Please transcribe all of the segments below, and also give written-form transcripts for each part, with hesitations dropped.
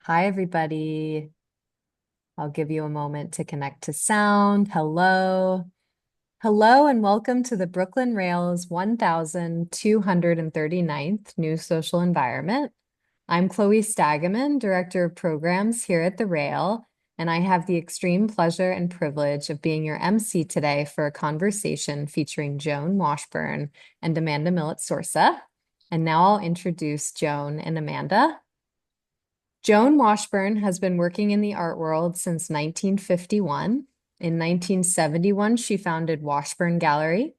Hi, everybody. I'll give you a moment to connect to sound. Hello. Hello, and welcome to the Brooklyn Rail's 1239th New Social Environment. I'm Chloe Stagaman, Director of Programs here at the Rail, and I have the extreme pleasure and privilege of being your MC today for a conversation featuring Joan Washburn and Amanda Millet-Sorsa. And now I'll introduce Joan and Amanda. Joan Washburn has been working in the art world since 1951. In 1971, she founded Washburn Gallery.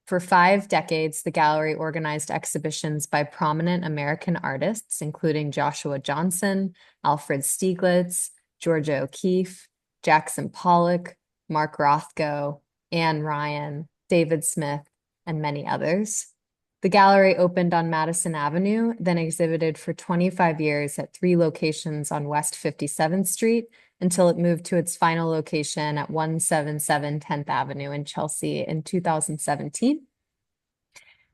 For 5 decades, the gallery organized exhibitions by prominent American artists, including Joshua Johnson, Alfred Stieglitz, Georgia O'Keeffe, Jackson Pollock, Mark Rothko, Anne Ryan, David Smith, and many others. The gallery opened on Madison Avenue, then exhibited for 25 years at 3 locations on West 57th Street until it moved to its final location at 177 10th Avenue in Chelsea in 2017.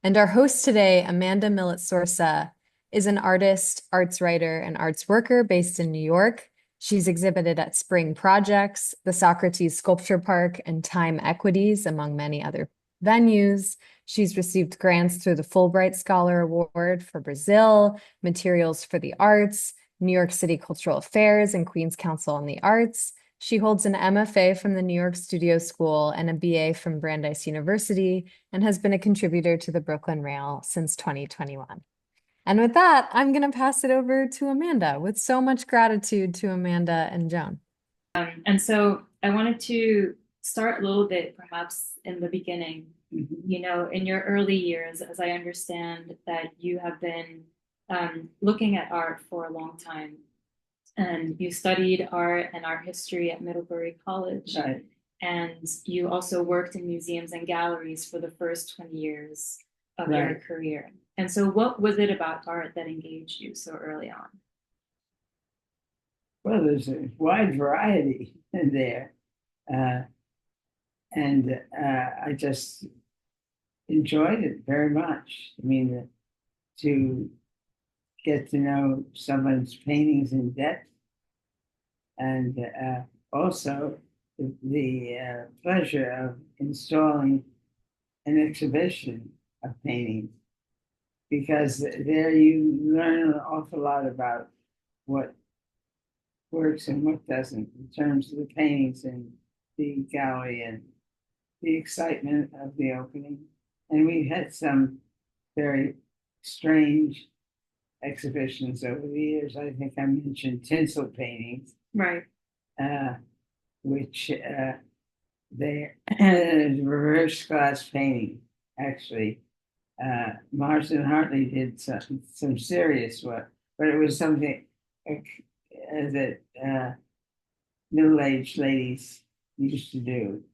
And our host today, Amanda Millet-Sorsa, is an artist, arts writer, and arts worker based in New York. She's exhibited at Spring Projects, the Socrates Sculpture Park, and Time Equities, among many other venues. She's received grants through the Fulbright Scholar Award for Brazil, Materials for the Arts, New York City Cultural Affairs, and Queens Council on the Arts. She holds an MFA from the New York Studio School and a BA from Brandeis University, and has been a contributor to the Brooklyn Rail since 2021. And with that, I'm going to pass it over to Amanda with so much gratitude to Amanda and Joan. And so I wanted to start a little bit, perhaps in the beginning. In your early years, as I understand that you have been looking at art for a long time, and you studied art and art history at Middlebury College. Right. And you also worked in museums and galleries for the first 20 years of your Right. career. And so what was it about art that engaged you so early on? Well, there's a wide variety in there. Uh, and I just enjoyed it very much. I mean, to get to know someone's paintings in depth, and also the pleasure of installing an exhibition of paintings, because there you learn an awful lot about what works and what doesn't in terms of the paintings in the gallery and the excitement of the opening. And we had some very strange exhibitions over the years. I think I mentioned tinsel paintings, Right. uh, which they reverse glass painting, actually. Marston Hartley did some serious work, but it was something that middle-aged ladies used to do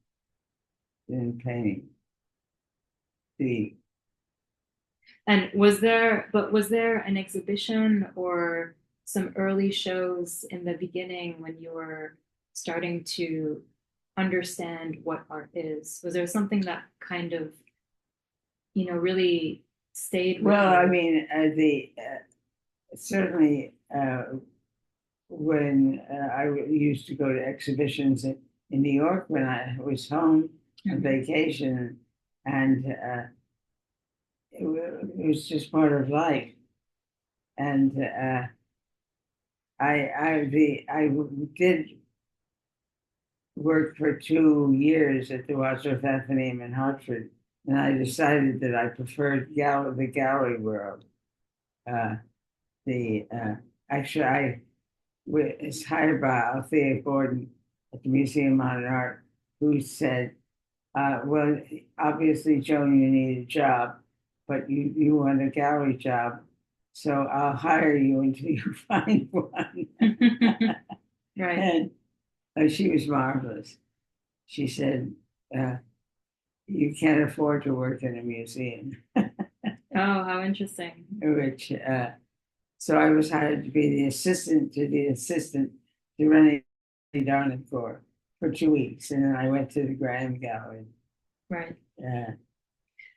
in painting. And was there an exhibition or some early shows in the beginning when you were starting to understand what art is? Was there something that kind of, really stayed with Well, you? I mean, certainly when I used to go to exhibitions in New York when I was home on vacation, and it was just part of life. And I did work for 2 years at the Wadsworth Atheneum in Hartford, and I decided that I preferred the gallery world. Actually, I was hired by Althea Gordon at the Museum of Modern Art, who said, "Well, obviously, Joan, you need a job, but you want a gallery job, so I'll hire you until you find one." Right. And she was marvelous. She said, "You can't afford to work in a museum." Oh, how interesting. Which so I was hired to be the assistant to Rennie Darnencourt for 2 weeks, and then I went to the Graham Gallery. Right.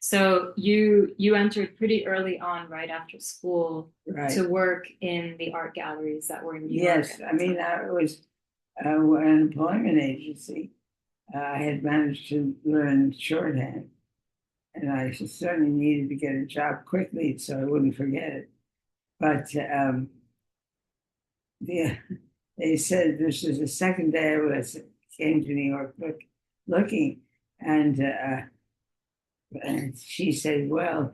So you entered pretty early on, right after school, Right. to work in the art galleries that were in New York. Yes, I mean, I was an employment agency. I had managed to learn shorthand, and I certainly needed to get a job quickly so I wouldn't forget it. But they said this was the second day I came to New York looking, and she said, "Well,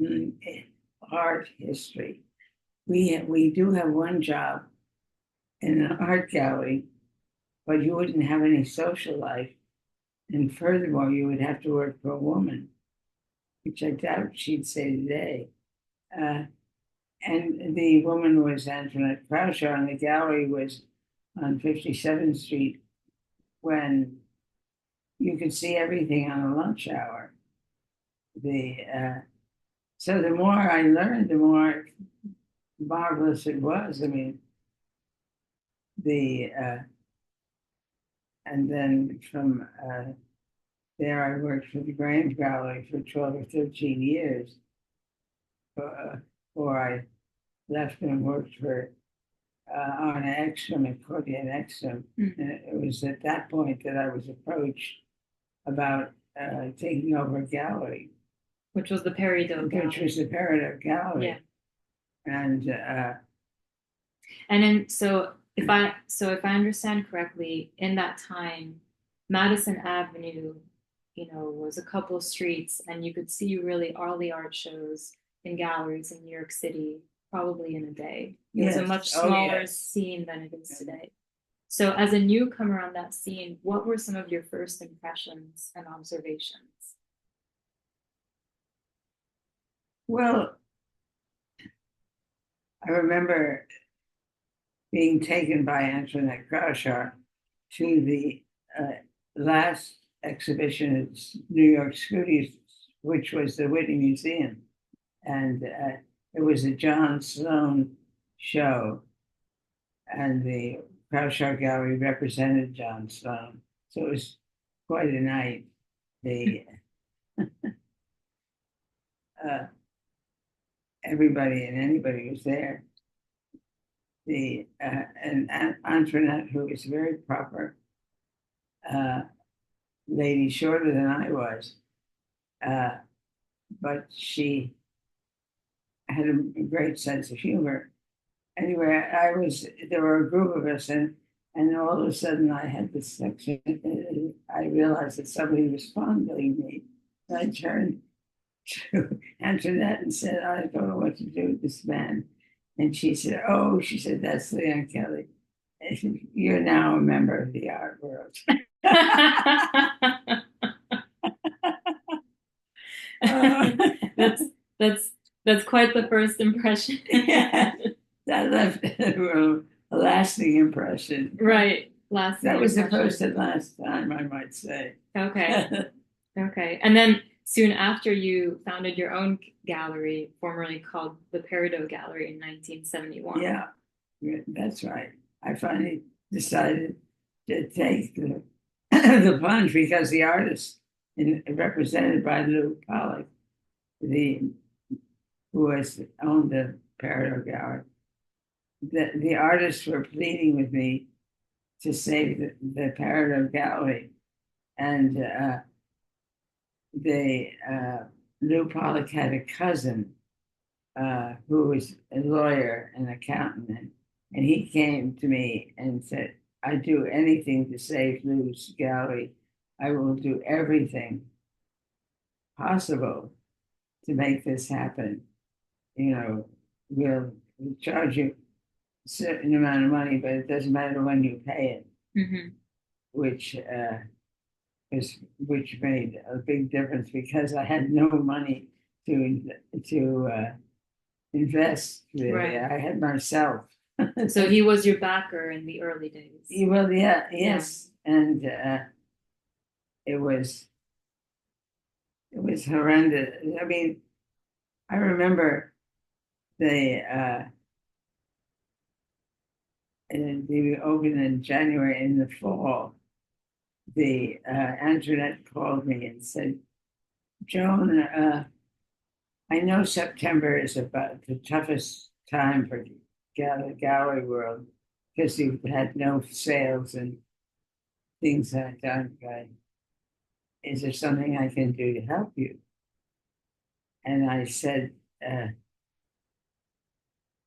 art history. We do have one job in an art gallery, but you wouldn't have any social life, and furthermore, you would have to work for a woman," which I doubt she'd say today. And the woman was Antoinette Croucher, and the gallery was on 57th Street when you could see everything on a lunch hour. So the more I learned, the more marvelous it was. I mean, and then from there I worked for the Grand Gallery for 12 or 13 years before I left and worked for Arne Ekström and Cordian Ekström. And it was at that point that I was approached about taking over a gallery. Which was the Peridot Gallery. Which was the Peridot Gallery. Yeah. And then so if I understand correctly, in that time, Madison Avenue, was a couple streets, and you could see really all the art shows in galleries in New York City probably in a day. It was a much smaller scene than it is today. So as a newcomer on that scene, what were some of your first impressions and observations? Well, I remember being taken by Antoinette Croucher to the last exhibition at New York Studios, which was the Whitney Museum. And it was a John Sloan show. And the Croucher Gallery represented John Sloan. So it was quite a night. Everybody and anybody was there. And Antoinette, who was a very proper lady, shorter than I was, but she had a great sense of humor. Anyway, there were a group of us, and all of a sudden I had this section. I realized that somebody was fondling me. And I turned to Antoinette and said, "I don't know what to do with this man." And she said, "Oh," she said, "that's Leon Kelly. You're now a member of the art world." That's quite the first impression. Yeah, that left a lasting impression. Right. That was the first and last time, I might say. Okay. Okay. And then soon after, you founded your own gallery, formerly called the Peridot Gallery, in 1971. Yeah, that's right. I finally decided to take the plunge because the artist, represented by Lou Pollock, who owned the Peridot Gallery, the artists were pleading with me to save the Peridot Gallery, and Lou Pollock had a cousin who was a lawyer and accountant, and he came to me and said, "I'd do anything to save Lou's gallery. I will do everything possible to make this happen. We'll charge you a certain amount of money, but it doesn't matter when you pay it," which made a big difference because I had no money to invest. Right. I had myself. So he was your backer in the early days. Well, yeah, yes, and it was horrendous. I mean, I remember they opened in January. In the fall, Antoinette called me and said, "Joan, I know September is about the toughest time for gallery world because you've had no sales and things like that. Is there something I can do to help you? And I said,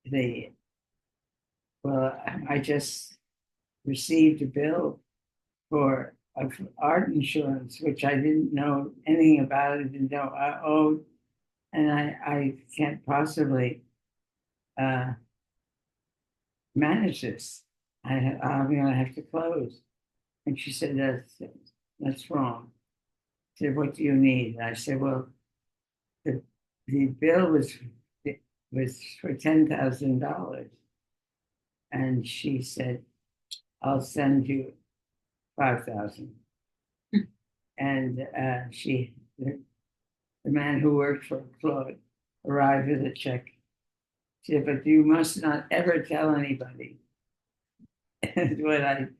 the well, I just received a bill for art insurance, which I didn't know anything about. I didn't know I owed, and I can't possibly uh, manage this. I'm going to have to close. And she said, that's wrong. I said, what do you need? And I said, well, the the bill was for $10,000, and she said, I'll send you 5,000. And the man who worked for Claude arrived with a check. She said, but you must not ever tell anybody that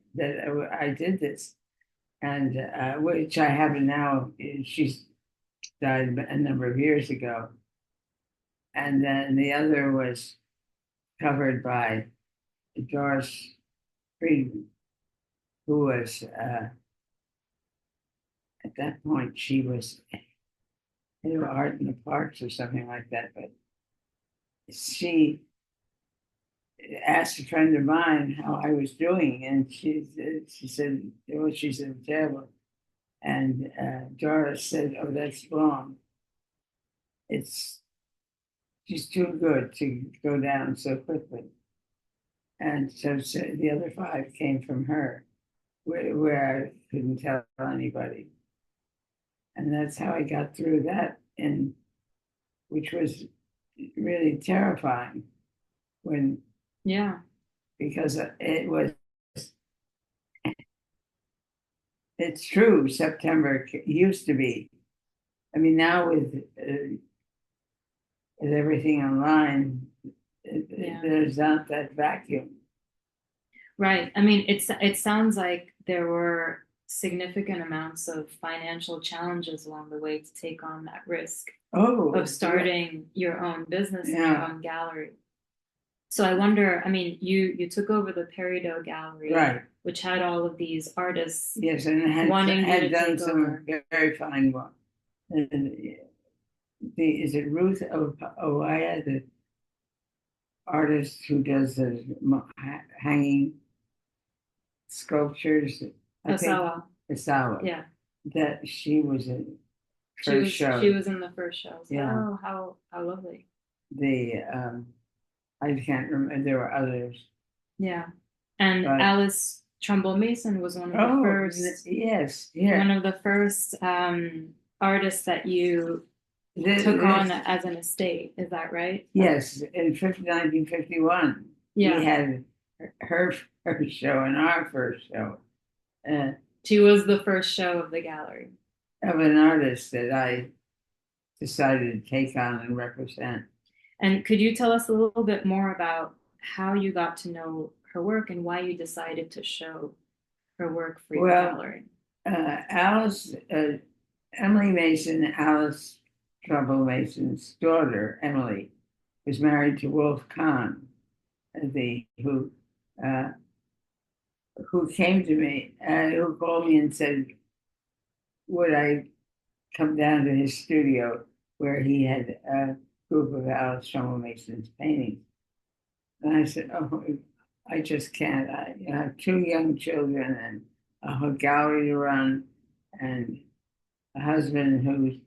I did this, and which I haven't now. She's died a number of years ago, and then the other was covered by Doris Friedman, who was at that point she was in art in the parks or something like that, but she asked a friend of mine how I was doing, and she said, "Oh, she's in terrible." And Doris said, "Oh, that's wrong. It's she's too good to go down so quickly." And so the other 5 came from her, where I couldn't tell anybody, and that's how I got through that, and which was really terrifying when Yeah. because it's true. September used to be. I mean, now with everything online, there's not that vacuum. Right. I mean, it sounds like there were significant amounts of financial challenges along the way to take on that risk of starting your own business and your own gallery. So I wonder, I mean, you took over the Peridot Gallery, right, which had all of these artists. Yes, and had done some very fine work. Is it Ruth Owaya, the artist who does the hanging sculptures? Osawa. Osawa. Yeah. That she was in first show. She was in the first show. So, yeah. Oh, how lovely. I can't remember. There were others. Yeah. And Alice Trumbull Mason was one of the first. Yes. Yeah. One of the first artists that you took on as an estate. Is that right? Yes. In 1951. Yeah. We had her first show and our first show. She was the first show of the gallery. Of an artist that I decided to take on and represent. And could you tell us a little bit more about how you got to know her work and why you decided to show her work for your gallery? Emily Mason, Alice Trumbull Mason's daughter, Emily, was married to Wolf Kahn, who came to me, who called me and said, would I come down to his studio where he had a group of Alice Trumbull Mason's paintings. And I said, oh, I just can't. I have 2 young children and a gallery to run and a husband who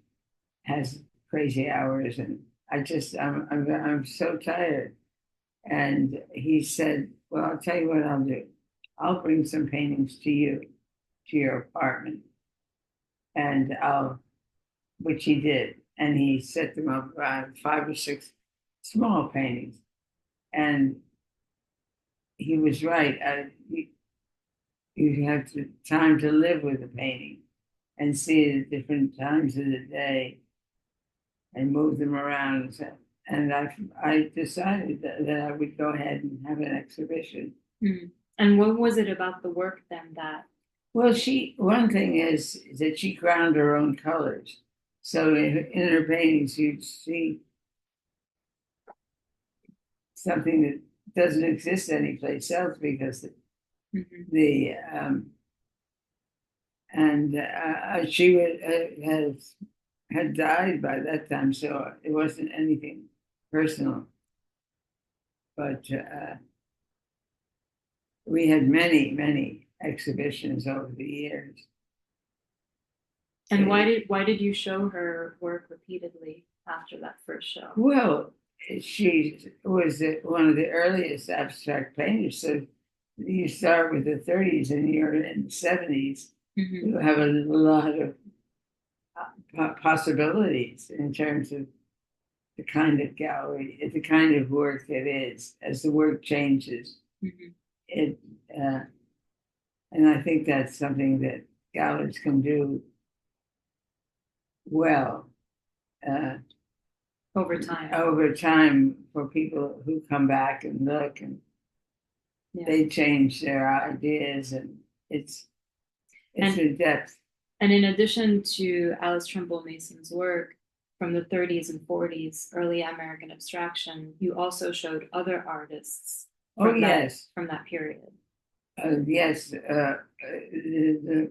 has crazy hours. And I'm so tired. And he said, well, I'll tell you what I'll do. I'll bring some paintings to you, to your apartment. And which he did. And he set them up, 5 or 6 small paintings. And he was right. You have time to live with the painting and see it at different times of the day and move them around. And I decided that I would go ahead and have an exhibition. Mm. And what was it about the work then that? Well, one thing is that she ground her own colors. So in her paintings, you'd see something that doesn't exist anyplace else because the and she had died by that time, so it wasn't anything personal. But we had many exhibitions over the years. And why did you show her work repeatedly after that first show? Well, she was one of the earliest abstract painters. So you start with the 30s and you're in the 70s. You have a lot of possibilities in terms of the kind of gallery, the kind of work it is. As the work changes, it and I think that's something that galleries can do well over time. Over time, for people who come back and look, and they change their ideas, and it's in depth. And in addition to Alice Trimble Mason's work from the 30s and 40s, early American abstraction, you also showed other artists from that period. Yes, the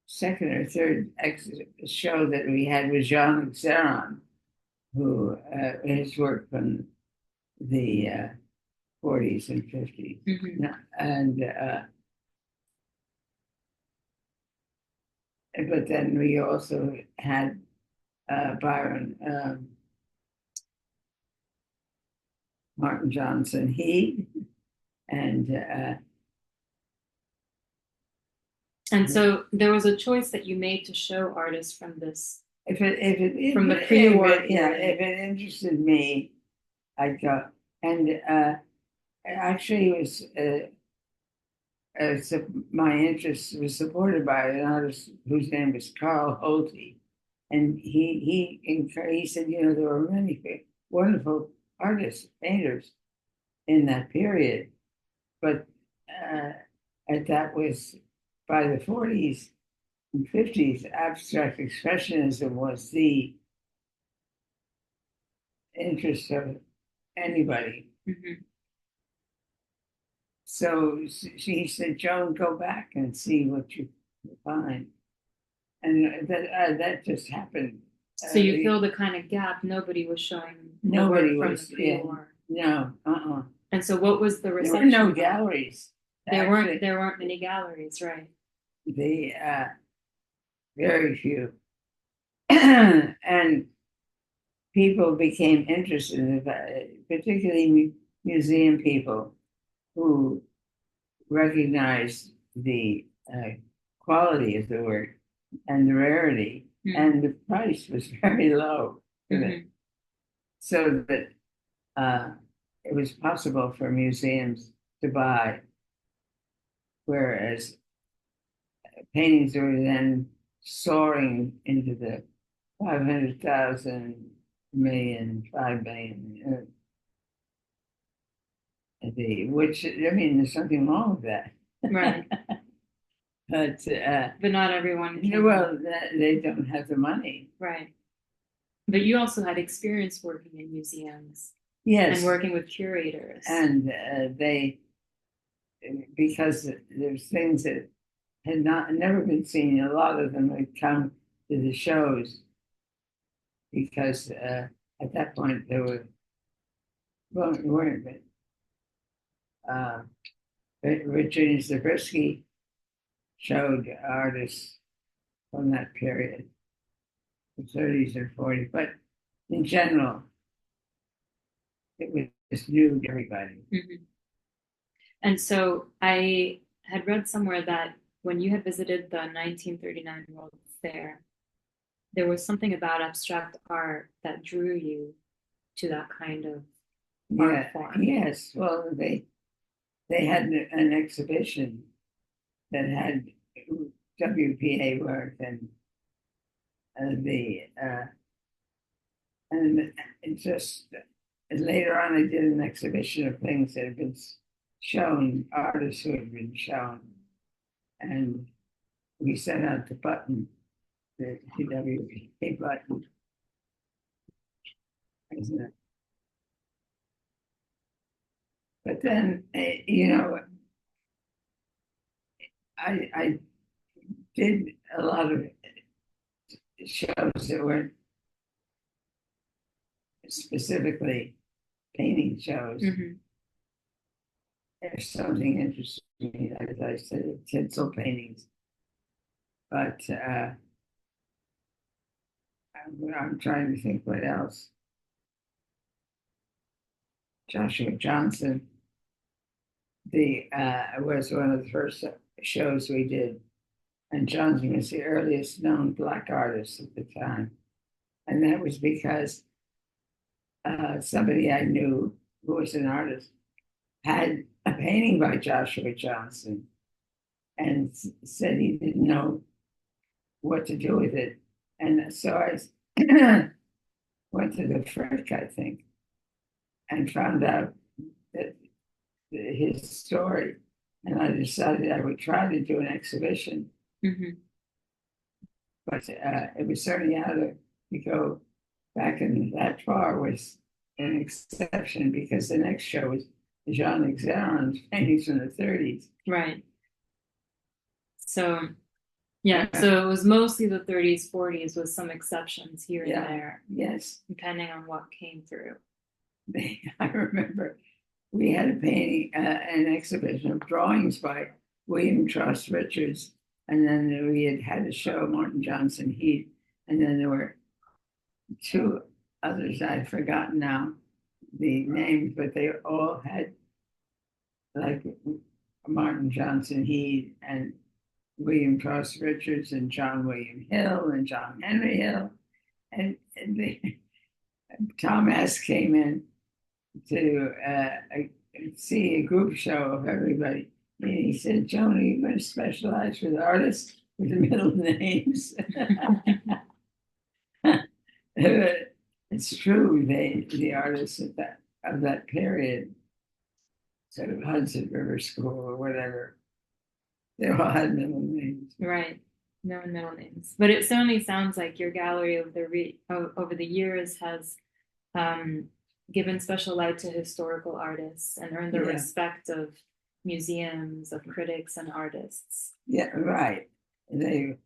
second or third show that we had was Jean Zeron, who his work from the 40s and 50s. And but then we also had Byron, Martin Johnson Heat, and so there was a choice that you made to show artists from this. If it from the pre-war, if it interested me, I'd go. And actually, it was my interest was supported by an artist whose name was Carl Holte, and he said, you know, there were many wonderful artists, painters in that period, but that was by the 40s and 50s, abstract expressionism was the interest of anybody. So she said, Joan, go back and see what you find. And that just happened. So you feel the kind of gap nobody was showing. Nobody was. From the pre-war. No. And so what was the reception? There were no galleries. There weren't many galleries, right? Very few. And people became interested in it, particularly museum people who recognized the quality of the work and the rarity, and the price was very low. So that it was possible for museums to buy, whereas paintings were then soaring into the 500,000, million, 5 million. Which, I mean, there's something wrong with that. Right. But not everyone can. Well, they don't have the money. Right. But you also had experience working in museums. Yes. And working with curators. And because there's things that had never been seen, a lot of them would come to the shows because at that point there weren't, Richard Zabriskie showed artists from that period, the 30s or 40s, but in general, it was new to everybody. And so I had read somewhere that when you had visited the 1939 World Fair, there was something about abstract art that drew you to that kind of art form. Yes, well, they had an exhibition that had WPA work and and it just later on I did an exhibition of things that had been shown, artists who had been shown, and we set out to Button the TWA button, isn't it? But then, I did a lot of shows that were specifically painting shows. There's something interesting, as I said, tinsel paintings. But I'm trying to think what else. Joshua Johnson, was one of the first shows we did. And Johnson was the earliest known Black artist at the time. And that was because somebody I knew who was an artist had a painting by Joshua Johnson and said he didn't know what to do with it. And so I went to the Frick, I think, and found out that his story. And I decided I would try to do an exhibition. But it was certainly out of to go back in that far was an exception because the next show was Jean Exaron's paintings from the 30s. Right. So, yeah, so it was mostly the 30s, 40s with some exceptions here and there. Yes. Depending on what came through. I remember we had a painting, an exhibition of drawings by William Truss Richards, and then we had a show, Martin Johnson Heath, and then there were two others I'd forgotten now the names, but they all had like Martin Johnson Heath and William Truss Richards and John William Hill and John Henry Hill, and Tom S. came in to see a group show of everybody. And he said, Joan, are you going to specialize with artists with the middle names? It's true, the artists of that period, sort of Hudson River School or whatever, they all had middle names. Right, no middle names. But it certainly sounds like your gallery over the years has given special light to historical artists and earned the respect of museums, of critics and artists. Yeah, right. They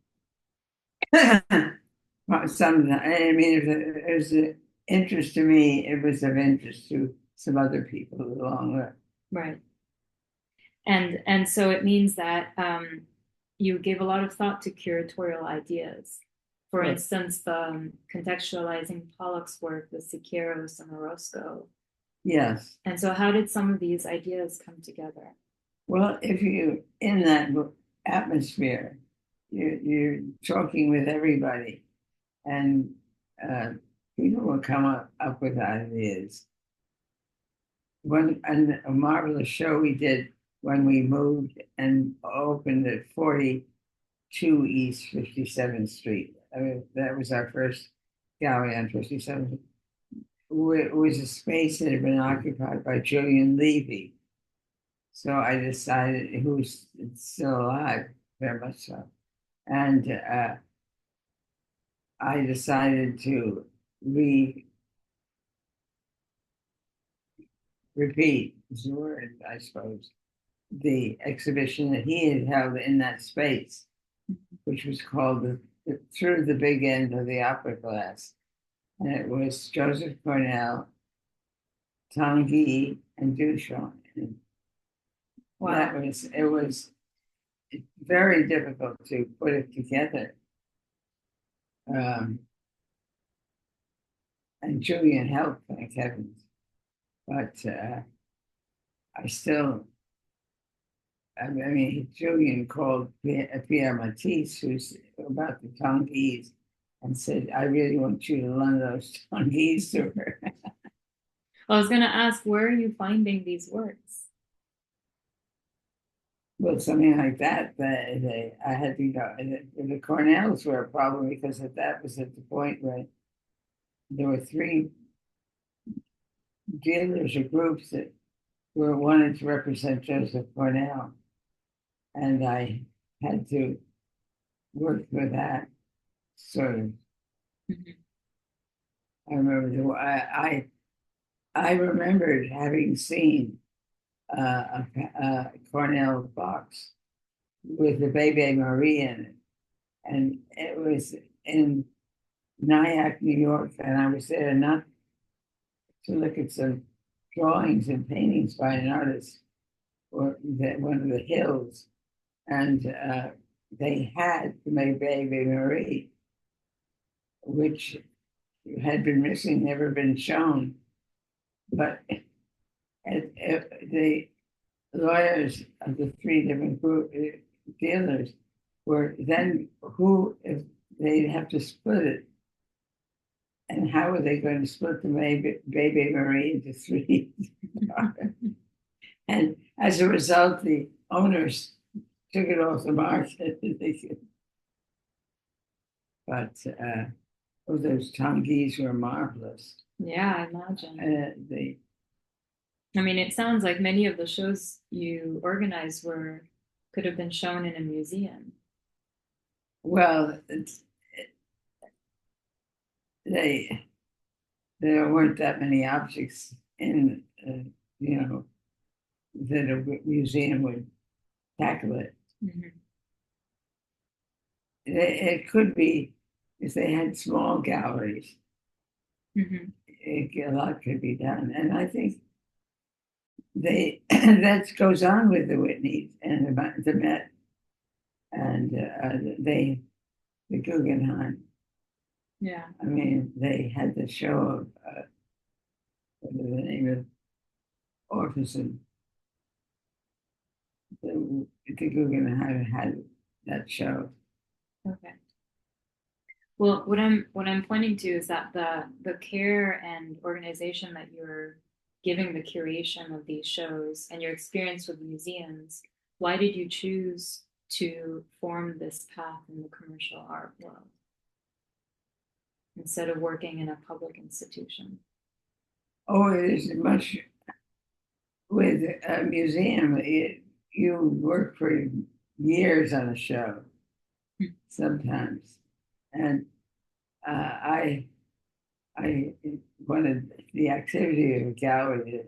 some, I mean, if it was an interest to me, it was of interest to some other people along the right. And so it means that you gave a lot of thought to curatorial ideas. For instance, the contextualizing Pollock's work with Siqueiros and Orozco. Yes. And so how did some of these ideas come together? Well, if you, in that atmosphere, you're talking with everybody, and people will come up with ideas. A marvelous show we did when we moved and opened at 42 East 57th Street. That was our first gallery on 57th. It was a space that had been occupied by Julian Levy. So I decided, who's still alive, very much so. And I decided to repeat, is the word, I suppose, the exhibition that he had held in that space, which was called Through the Big End of the Opera Glass. And it was Joseph Cornell, Tanguy, and Duchamp. Wow. It was very difficult to put it together. And Julian helped, thank heavens. But I mean, Julian called Pierre Matisse, who's about the Tanguys, and said, I really want you to learn those Tanguys to her. Well, I was going to ask, where are you finding these works? Well, something like that, I had to go. The Cornells were a problem because that was at the point where there were three dealers or groups that wanted to represent Joseph Cornell. And I had to work with that. sort of. Mhm. I remember I remembered having seen a Cornell box with the Bebe Marie in it, and it was in Nyack, New York, and I was there not to look at some drawings and paintings by an artist or one of the hills, and they had the Bebe Marie, which had been missing, never been shown, but the lawyers of the three different dealers were then who, if they'd have to split it, and how were they going to split the Bebe Marie into three? And as a result, the owners took it off the market. But those Tongis were marvelous. Yeah, I imagine. They I mean, it sounds like many of the shows you organized could have been shown in a museum. Well, there weren't that many objects in that a museum would tackle it. Mhm. It could be if they had small galleries, Mhm. a lot could be done, and I think that goes on with the Whitneys and the Met and the Guggenheim. Yeah. I mean, they had the show of what is the name of Orpheus. The Guggenheim had that show. Okay. Well, what I'm pointing to is that the care and organization that you're giving the curation of these shows and your experience with museums, why did you choose to form this path in the commercial art world instead of working in a public institution? Oh, it is much with a museum. You work for years on a show, sometimes, and I wanted the activity of a gallery.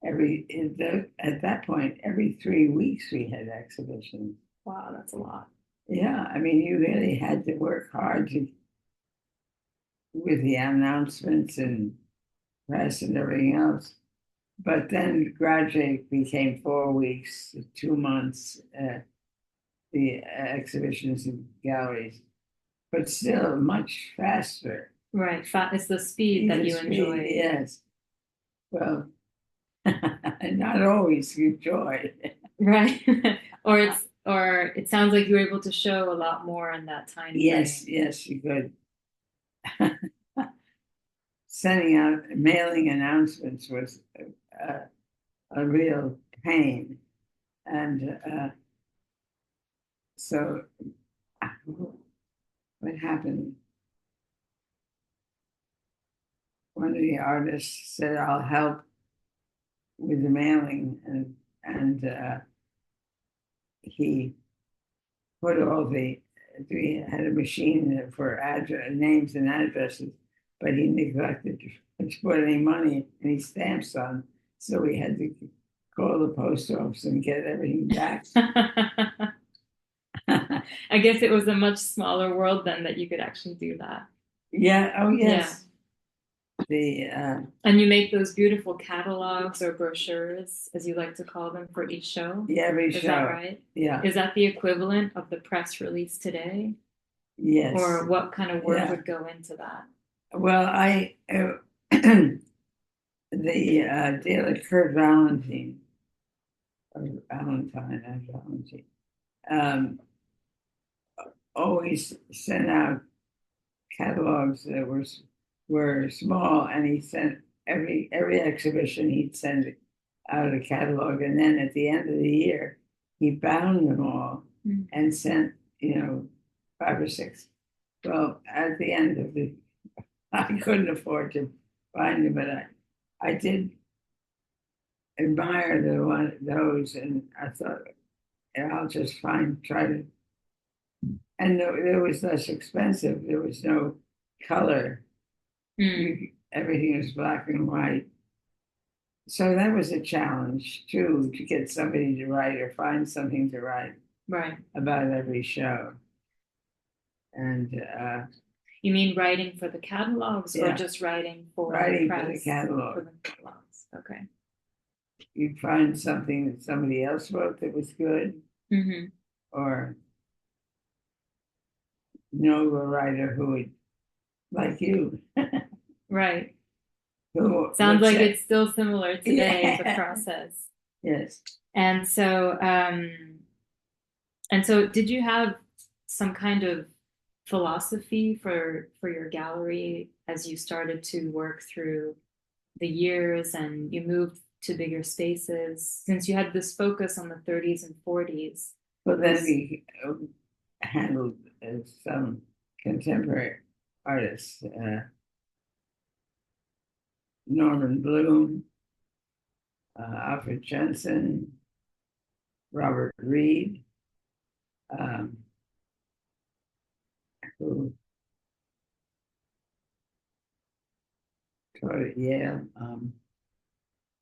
At that point, every 3 weeks we had exhibitions. Wow, that's a lot. Yeah, I mean, you really had to work hard with the announcements and press and everything else. But then gradually became 4 weeks, 2 months, the exhibitions and galleries, but still much faster. Right. It's the speed that you enjoy. Yes. Well, not always you enjoy. Right. or it sounds like you were able to show a lot more in that time Yes, frame. yes, you could. Sending out mailing announcements was a real pain, and so what happened? One of the artists said, "I'll help with the mailing," and he put all we had a machine for names and addresses, but he neglected to put any money, any stamps on, so we had to call the post office and get everything back. I guess it was a much smaller world then that you could actually do that. Yeah. Oh, yes. And you make those beautiful catalogs or brochures, as you like to call them, for each show. Yeah, every show. Is that right? Yeah. Is that the equivalent of the press release today? Yes. Or what kind of work would go into that? Well, the dealer Kurt Valentine, or Valentine, not Valentine, always sent out catalogs that were small, and he sent every exhibition he'd send out a catalog, and then at the end of the year he bound them all and sent 5 or 6. Well, at the end of I couldn't afford to find them, but I did admire those, and I thought I'll just try to And it was less expensive. There was no color. Everything was black and white. So that was a challenge too, to get somebody to write or find something to write Right. about every show. And You mean writing for the catalogs or Yeah. just writing for writing press? for the catalog. For the catalogs. Okay. You'd find something that somebody else wrote that was good, or know a writer who would, like you, Right. who Sounds would like say, it's still similar today, the Yeah. process. yes. And so did you have some kind of philosophy for your gallery as you started to work through the years and you moved to bigger spaces, since you had this focus on the 30s and 40s? Well, then we handled some contemporary artists, Norman Bloom, Alfred Jensen, Robert Reed, who taught at Yale.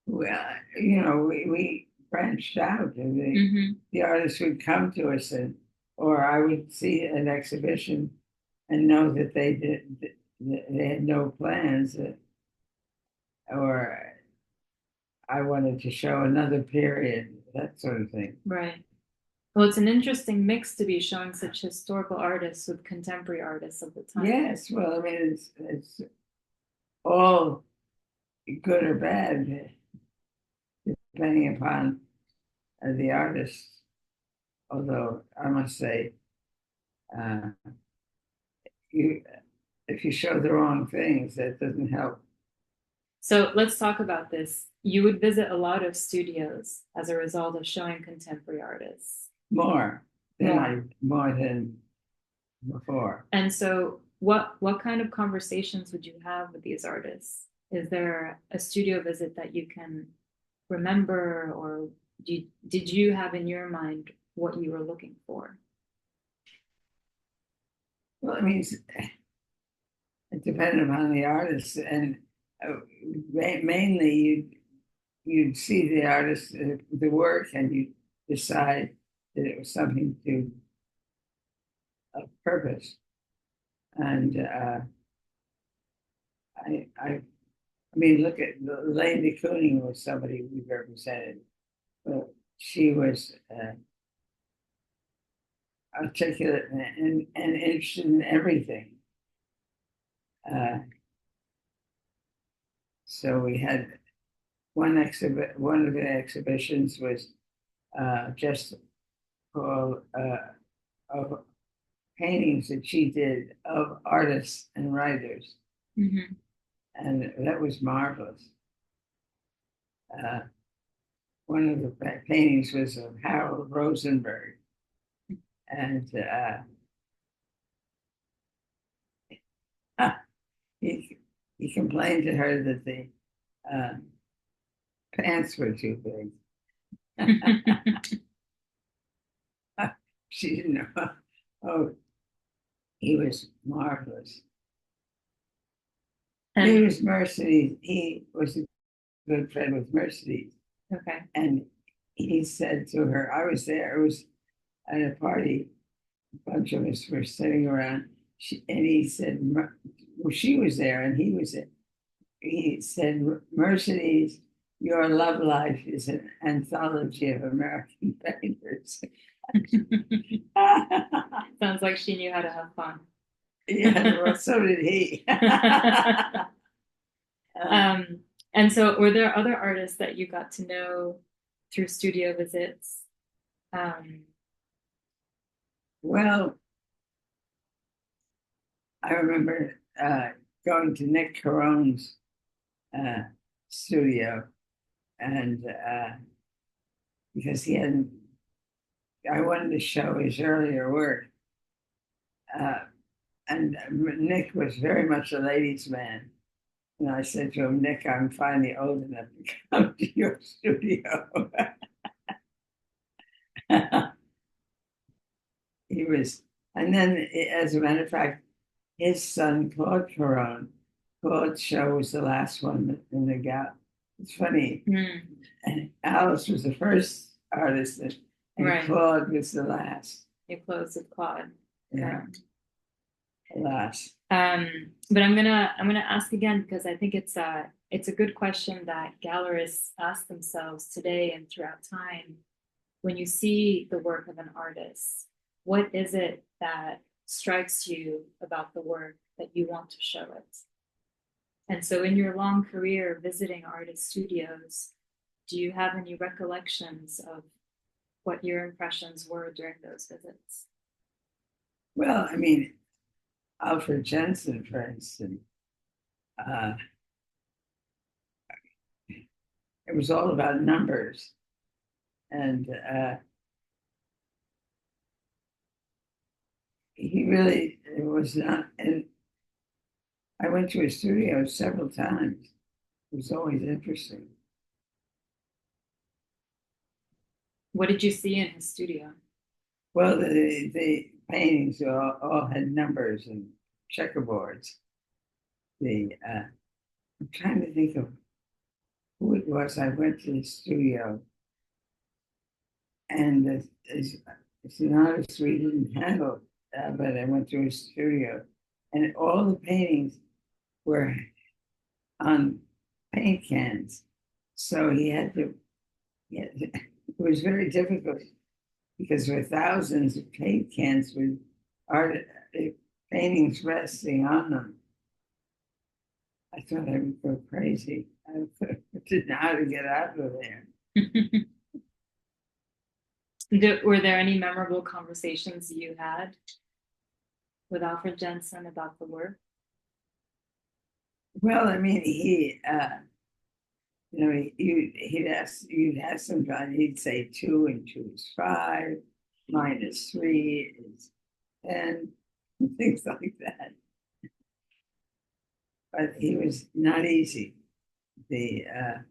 Well, we branched out, and the artists would come to us, or I would see an exhibition and know that they had no plans, or I wanted to show another period, that sort of thing. Right. Well, it's an interesting mix to be showing such historical artists with contemporary artists of the time. Yes, well, I mean, it's all good or bad, depending upon the artist. Although I must say, if you show the wrong things, that doesn't help. So let's talk about this. You would visit a lot of studios as a result of showing contemporary artists. More than before. And so what kind of conversations would you have with these artists? Is there a studio visit that you can remember, or did you have in your mind what you were looking for? Well, I mean, it depended upon the artist, and mainly you'd see the artist, the work, and you decide that it was something to a purpose. And I mean, look at Elaine de Kooning was somebody we represented. But she was articulate and interested in everything. So we had one of the exhibitions was just called of paintings that she did of artists and writers. And that was marvelous. One of the paintings was of Harold Rosenberg. And he complained to her that the pants were too big. She didn't know. Oh, he was marvelous. He was Mercedes. He was a good friend with Mercedes. Okay. And he said to her, I was there, it was at a party, a bunch of us were sitting around, and he said, well, she was there, and he was there. He said, Mercedes, your love life is an anthology of American painters. Sounds like she knew how to have fun. Yeah, well, so did he. And so were there other artists that you got to know through studio visits? Well, I remember going to Nick Carone's studio, and because I wanted to show his earlier work. And Nick was very much a ladies' man. And I said to him, Nick, I'm finally old enough to come to your studio. He was And then, as a matter of fact, his son, Claude's show was the last one in the gap. It's funny. And Alice was the first artist, and Right. Claude was the last. You closed with Claude. Yeah. Last. But I'm gonna ask again because I think it's a good question that gallerists ask themselves today and throughout time. When you see the work of an artist, what is it that strikes you about the work that you want to show it? And so in your long career visiting artist studios, do you have any recollections of what your impressions were during those visits? Well, I mean, Alfred Jensen, for instance, it was all about numbers. And he really, it was not, and I went to his studio several times. It was always interesting. What did you see in his studio? Well, the paintings all had numbers and checkerboards. I'm trying to think of who it was. I went to the studio, and as an artist, we didn't handle, but I went to his studio, and all the paintings were on paint cans. So it was very difficult because there were thousands of paint cans with art paintings resting on them. I thought I would go crazy. I didn't know how to get out of there. Were there any memorable conversations you had with Alfred Jensen about the work? Well, I mean, you'd ask him, he'd say 2 and 2 is 5, -3 is 10, things like that. But he was not easy. I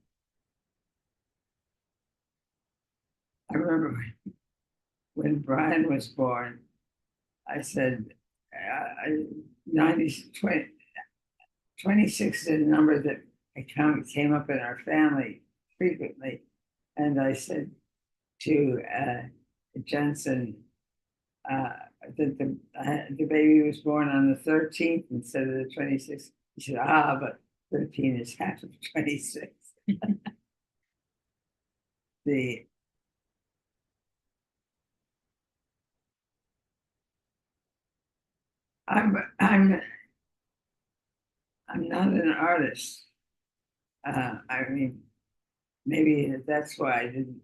remember when Brian was born, I said, 26 is a number that came up in our family frequently. And I said to Jensen that the baby was born on the 13th instead of the 26th. He said, but 13 is half of 26. I'm not an artist. I mean, maybe that's why I didn't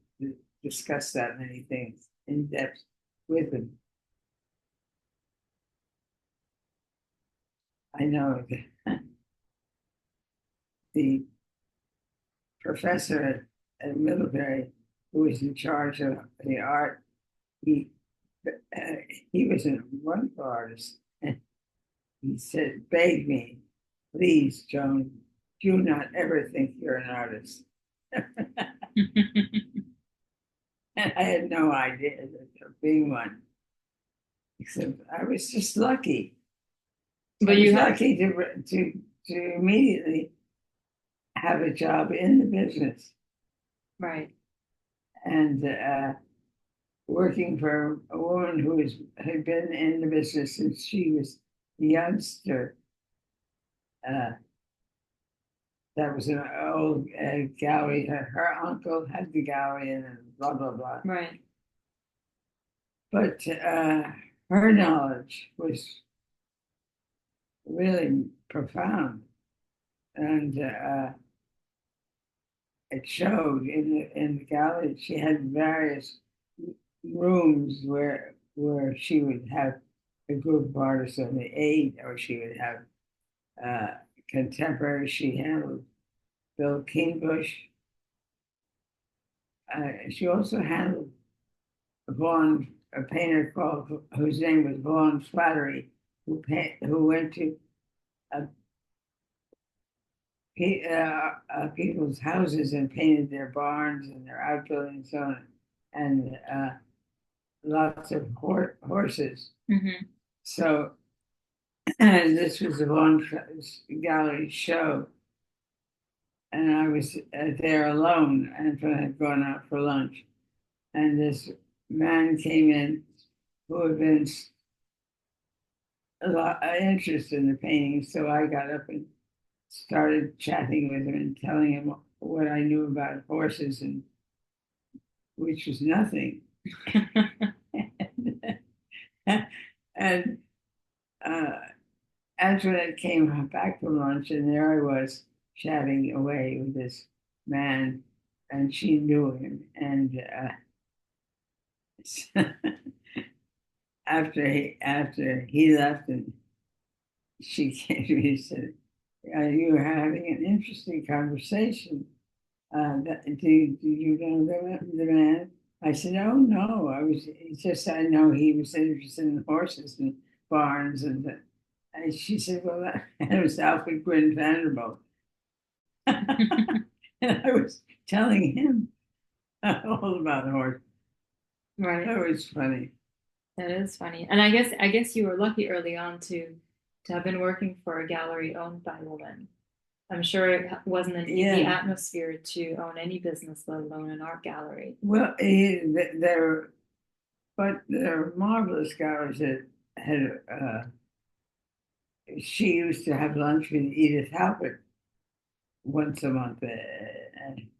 discuss that many things in depth with him. I know that the professor at Middlebury, who was in charge of the art, he was a wonderful artist, and he said, begged me, please, Joan, do not ever think you're an artist. And I had no idea of being one, except I was just lucky. But you had lucky to immediately have a job in the business, right? And working for a woman who had been in the business since she was a youngster. That was an old gallery. Her uncle had the gallery and blah, blah, blah. Right. But her knowledge was really profound. And it showed in the gallery. She had various rooms where she would have a group of artists on the 8, or she would have contemporary. She handled Bill Kingbush. She also handled a painter whose name was Vaughan Flattery, who went to people's houses and painted their barns and their outbuildings and so on. And lots of horses. Mm-hmm. So, and this was a long gallery show, and I was there alone, and I had gone out for lunch, and this man came in who had been a lot interested in the painting. So I got up and started chatting with him and telling him what I knew about horses, and which was nothing. And Antoinette came back from lunch, and there I was chatting away with this man, and she knew him. And after he left, and she came to me and said, "You were having an interesting conversation. Do you know the man?" I said, "Oh no, I was it's just I know he was interested in horses and barns and she said, "Well, that was Alfred Gwynn Vanderbilt." And I was telling him all about horses. Right. That was funny. That is funny. And I guess you were lucky early on to have been working for a gallery owned by women. I'm sure it wasn't an easy atmosphere to own any business, let alone an art gallery. Well, but they're marvelous galleries that had. She used to have lunch with Edith Halpert once a month,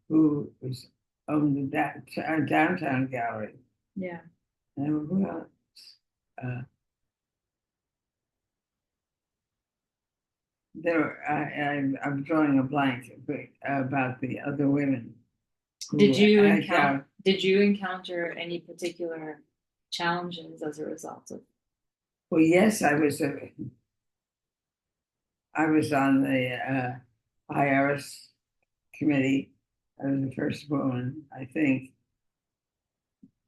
who was owned the downtown gallery. Yeah. And who else? I'm drawing a blank about the other women. Did you encounter any particular challenges as a result of? Well, yes, I was on the IRS committee. I was the first woman, I think.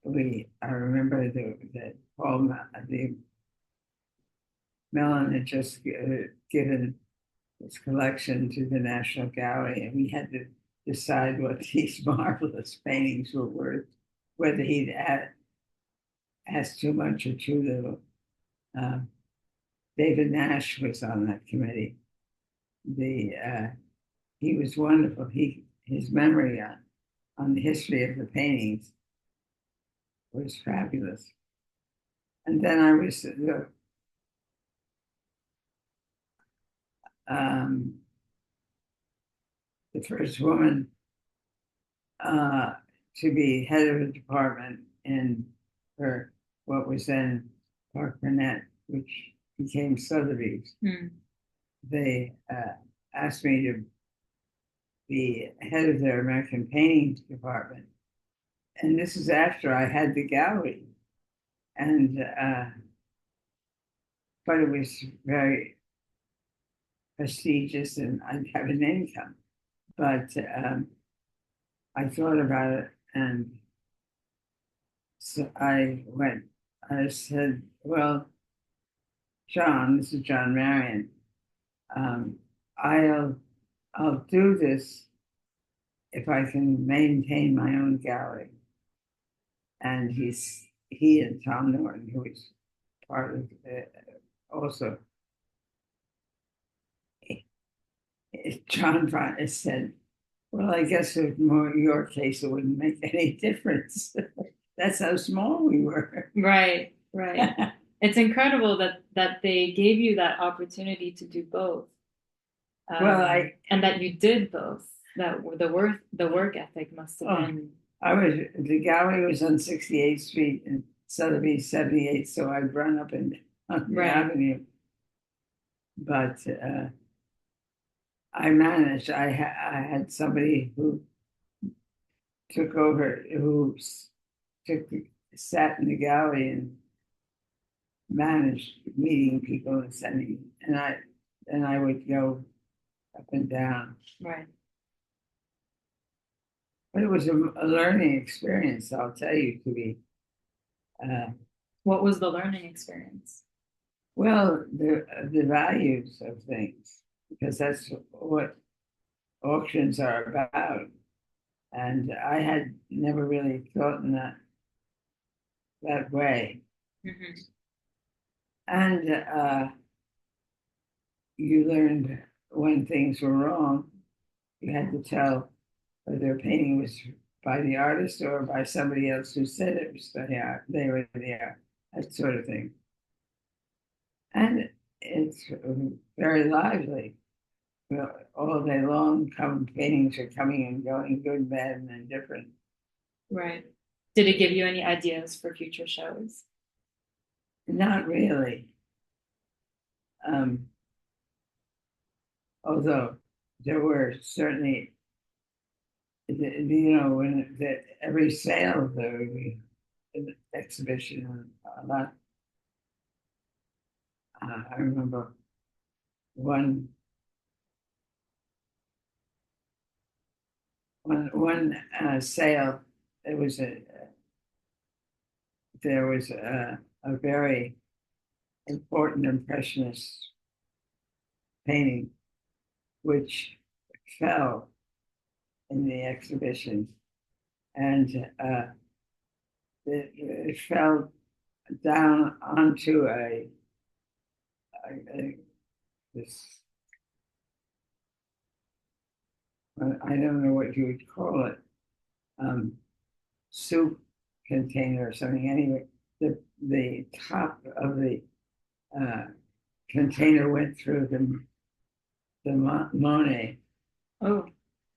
I remember that Paul the Mellon had just given his collection to the National Gallery, and we had to decide what these marvelous paintings were worth, whether he'd asked too much or too little. David Nash was on that committee. He was wonderful. His memory on the history of the paintings was fabulous. And then I was the first woman to be head of a department in what was then Park Burnett, which became Sotheby's. They asked me to be head of their American painting department. And this is after I had the gallery. And but it was very prestigious and I'd have an income. But I thought about it, and so I said, "Well, John, this is John Marion, I'll do this if I can maintain my own gallery." And he and Tom Norton, who was part of also, John said, "Well, I guess in your case, it wouldn't make any difference." That's how small we were. Right. It's incredible that they gave you that opportunity to do both. And that you did both. That the work ethic must have been. The gallery was on 68th Street and Sotheby's 78th, so I'd run up and down the avenue. But I managed. I had somebody who took over, sat in the gallery and managed meeting people and sending, and I would go up and down. Right. But it was a learning experience, I'll tell you, to be. What was the learning experience? Well, the values of things, because that's what auctions are about. And I had never really thought in that that way. Mm-hmm. And you learned when things were wrong. You had to tell whether a painting was by the artist or by somebody else who said it was they were there, that sort of thing. And it's very lively. Well, all day long, paintings are coming and going, good, bad, and indifferent. Right. Did it give you any ideas for future shows? Not really. Although there were certainly, when every sale there would be an exhibition, a lot. I remember one sale. There was a very important impressionist painting which fell in the exhibition, and it fell down onto this, I don't know what you would call it, soup container or something. Anyway, the top of the container went through the Monet. Oh.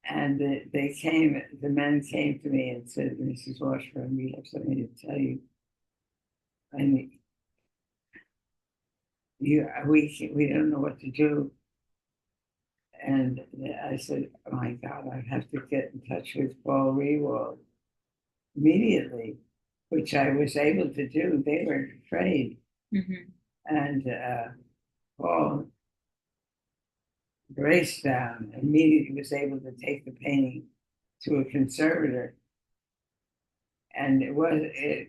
And the men came to me and said, Mrs. Washburn, we have something to tell you. And we don't know what to do. And I said, oh my God, I have to get in touch with Paul Rewald immediately, which I was able to do. They were afraid. Mm-hmm. And Paul raced down, immediately was able to take the painting to a conservator. And to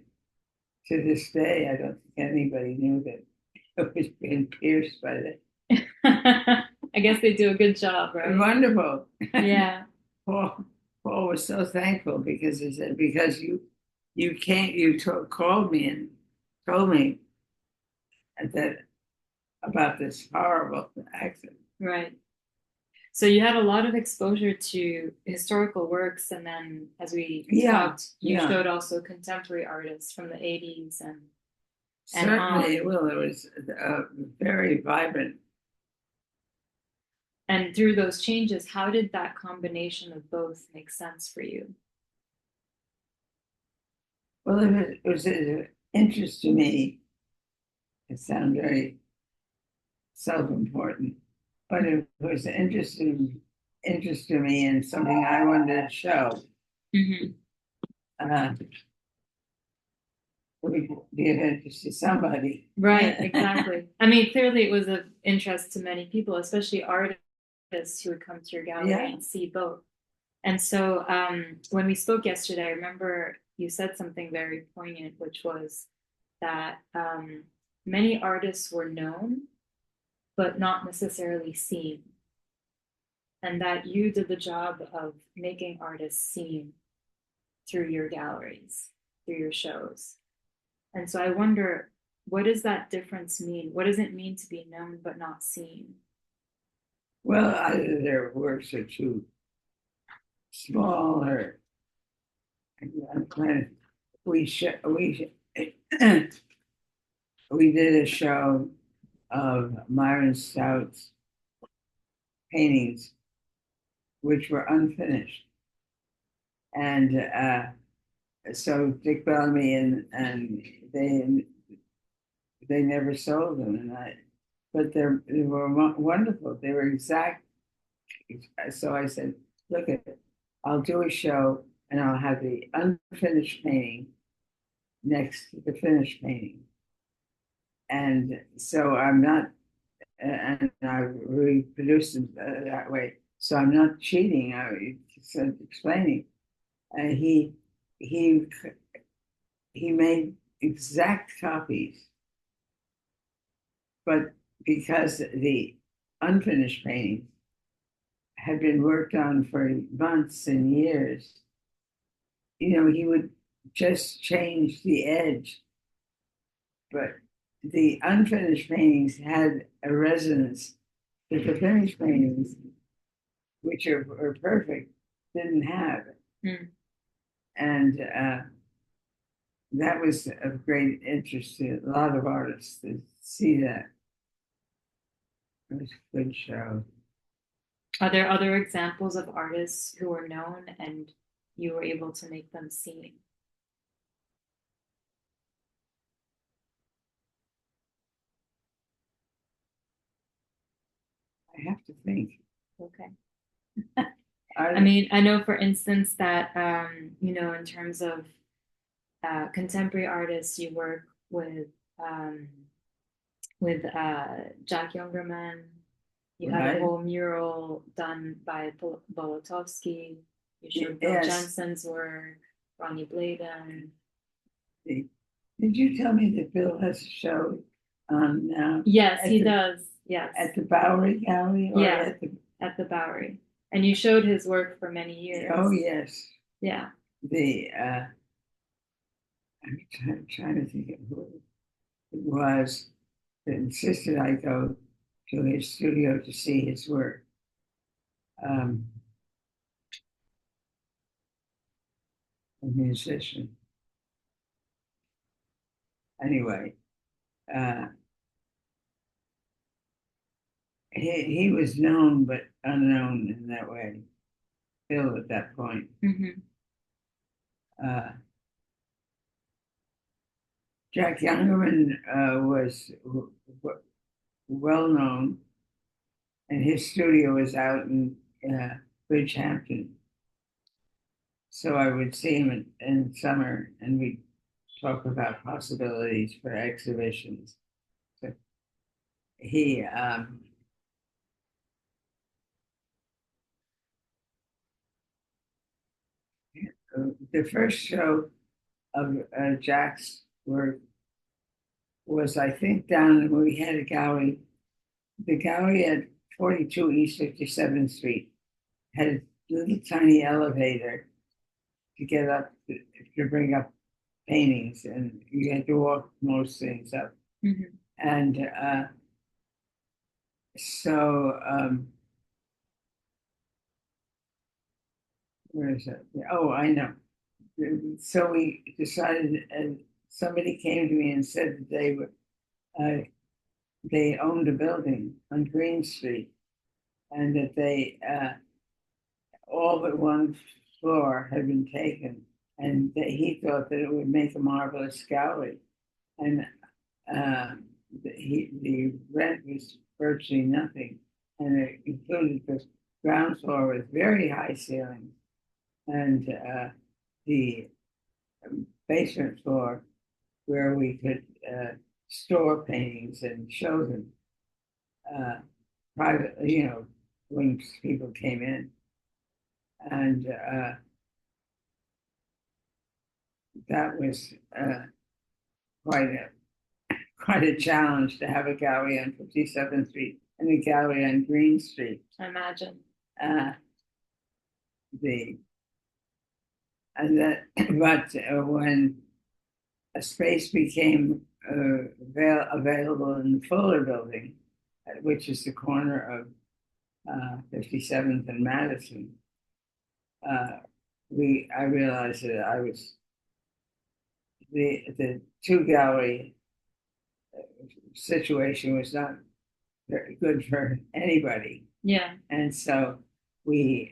this day, I don't think anybody knew that it was being pierced by the. I guess they do a good job, right? Wonderful. Yeah. Paul was so thankful because he said, because called me and told me that about this horrible accident. Right. So you had a lot of exposure to historical works, and then as we talked, you showed also contemporary artists from the 80s and certainly, well, it was very vibrant. And through those changes, how did that combination of both make sense for you? Well, it was an interest to me. It sounds very self-important, but it was interesting to me and something I wanted to show. Mm-hmm. Would be of interest to somebody. Right, exactly. I mean, clearly it was of interest to many people, especially artists who would come to your gallery and see both. And so when we spoke yesterday, I remember you said something very poignant, which was that many artists were known, but not necessarily seen. And that you did the job of making artists seen through your galleries, through your shows. And so I wonder, what does that difference mean? What does it mean to be known but not seen? Well, either their works are too small or we did a show of Myron Stout's paintings, which were unfinished. And so Dick Bellamy and they never sold them, but they were wonderful. They were exact. So I said, look at it. I'll do a show and I'll have the unfinished painting next to the finished painting. And so I'm not, and I reproduced them that way. So I'm not cheating. I just explaining. And he made exact copies, but because the unfinished paintings had been worked on for months and years, he would just changed the edge, but the unfinished paintings had a resonance that the finished paintings, which are perfect, didn't have. Mm. And that was of great interest to a lot of artists to see that. It was a good show. Are there other examples of artists who were known and you were able to make them seen? I have to think. Okay. I I mean, I know, for instance, that in terms of contemporary artists, you work um, with Jack Youngerman. You had a Right. whole mural done by Bolotowski. You showed Bill Yes. Jensen's work, Ronnie Bladen. Did you tell me that Bill has a show on now? Yes, he does. Yes. At the Bowery Gallery or Yeah, at the Bowery. And you showed his work for many years. Oh, yes. Yeah. I'm trying to think of who it was that insisted I go to his studio to see his work. A musician. Anyway, he was known but unknown in that way, Bill, at that point. Mm-hmm. Jack Youngerman was well known, and his studio was out in Bridgehampton. So I would see him in summer, and we'd talk about possibilities for exhibitions. So he the first show of Jack's work was, I think, down when we had a gallery. The gallery at 42 East 57th Street had a little tiny elevator to get up, to bring up paintings, and you had to walk most things up. Mm-hmm. And so, where is it? Oh, I know. So we decided, and somebody came to me and said that they owned a building on Green Street, and that they all but one floor had been taken, and that he thought that it would make a marvelous gallery, and the rent was virtually nothing, and it included the ground floor with very high ceilings, and the basement floor where we could store paintings and show them privately, when people came in. And that was quite a challenge to have a gallery on 57th Street and a gallery on Green Street. I imagine. But when a space became available in the Fuller Building, which is the corner of 57th and Madison, I realized that I was the two gallery situation was not very good for anybody. Yeah. And so the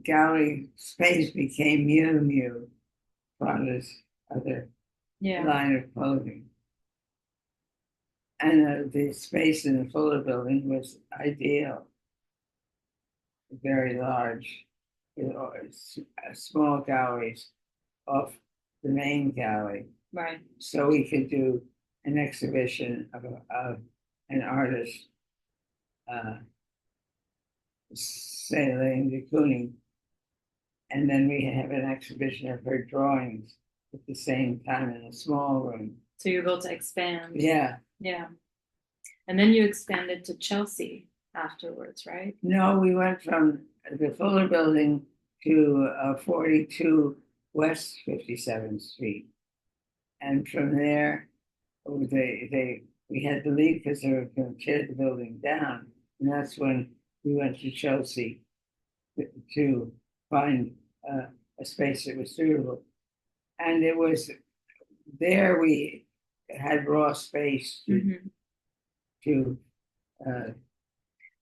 gallery space became Miu Miu, Prada's other line of clothing. And the space in the Fuller Building was ideal, very large, small galleries off the main gallery. Right. So we could do an exhibition of an artist, say, Elaine de Kooning, and then we have an exhibition of her drawings at the same time in a small room. So you're able to expand. Yeah. Yeah. And then you expanded to Chelsea afterwards, right? No, we went from the Fuller Building to 42 West 57th Street. And from there, we had to leave because they were going to tear the building down. And that's when we went to Chelsea to find a space that was suitable. And it was there we had raw space to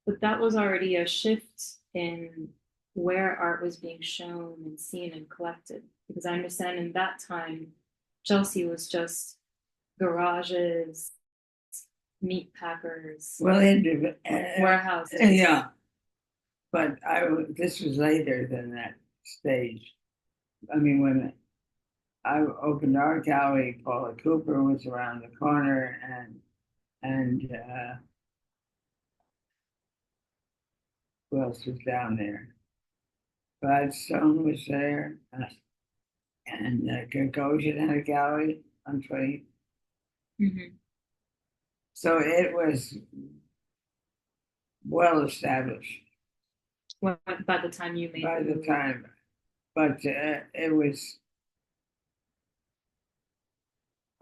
but that was already a shift in where art was being shown and seen and collected. Because I understand in that time, Chelsea was just garages, meat packers, warehouses. Yeah, but this was later than that stage. I mean, when I opened our gallery, Paula Cooper was around the corner, and who else was down there? Gladstone was there, and Gagosian had a gallery on 20. So it was well established. Well, by the time you made by the time, but it was.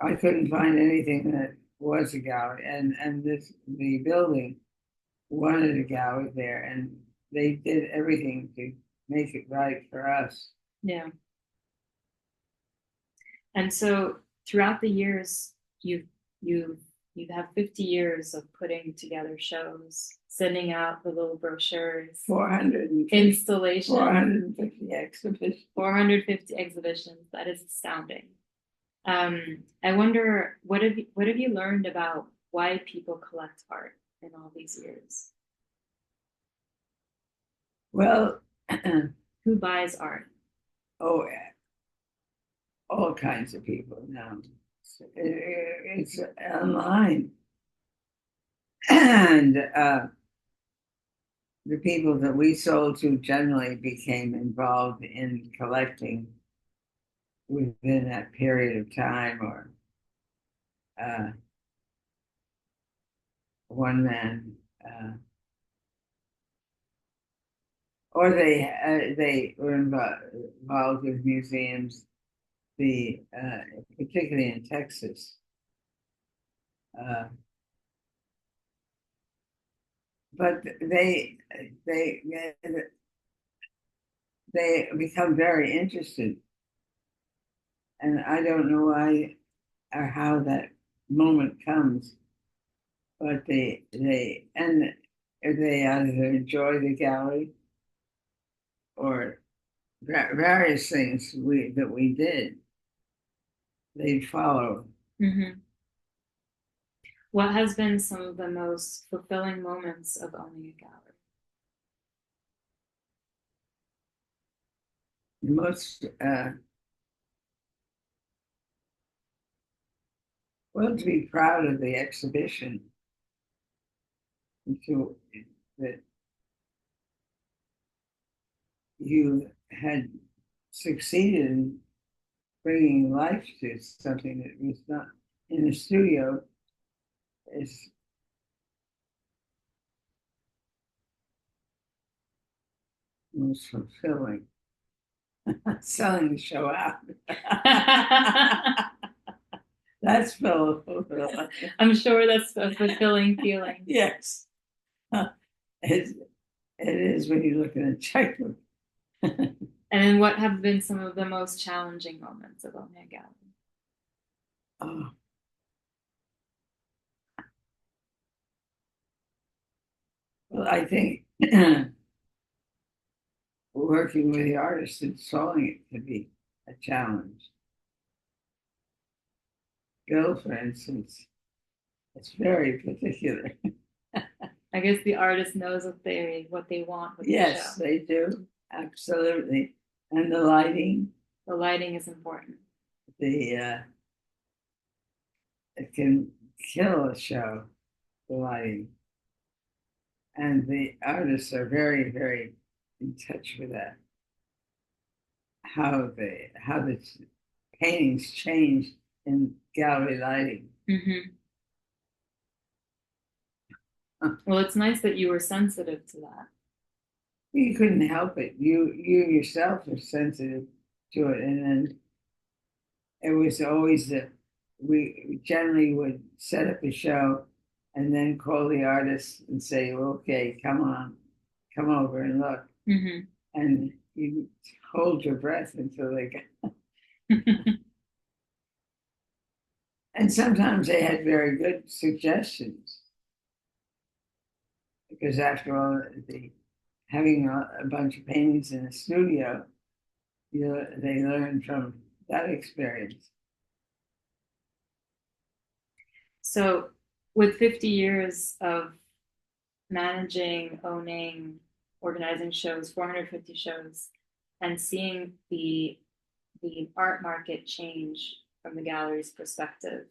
I couldn't find anything that was a gallery, and the building wanted a gallery there, and they did everything to make it right for us. Yeah. And so throughout the years, you have 50 years of putting together shows, sending out the little brochures, 450 installations, 450 exhibitions. 450 exhibitions. That is astounding. I wonder, what have you learned about why people collect art in all these years? Well, who buys art? Oh, all kinds of people now. It's online, and the people that we sold to generally became involved in collecting within that period of time, or one man, or they were involved with museums, particularly in Texas. But they become very interested, and I don't know why or how that moment comes, but they either enjoy the gallery or various things that we did. They follow. What has been some of the most fulfilling moments of owning a gallery? The most, well, to be proud of the exhibition, that you had succeeded in bringing life to something that was not in the studio, is most fulfilling. Selling the show out. That's fulfilling. I'm sure that's a fulfilling feeling. Yes. It is when you look at a checkbook. And then what have been some of the most challenging moments of owning a gallery? Oh. Well, I think working with the artist and selling it could be a challenge. Bill, for instance, it's very particular. I guess the artist knows what they want with yes, the show. They do. Absolutely. And the lighting. The lighting is important. It can kill a show, the lighting. And the artists are very, very in touch with that. How the paintings change in gallery lighting. Well, it's nice that you were sensitive to that. You couldn't help it. You yourself are sensitive to it, and then it was always that we generally would set up a show and then call the artist and say, "Okay, come on, come over and look," Hmm. and you hold your breath until they got. And sometimes they had very good suggestions because, after all, having a bunch of paintings in the studio, they learn from that experience. So, with 50 years of managing, owning, organizing shows, 450 shows, and seeing the art market change from the gallery's perspective,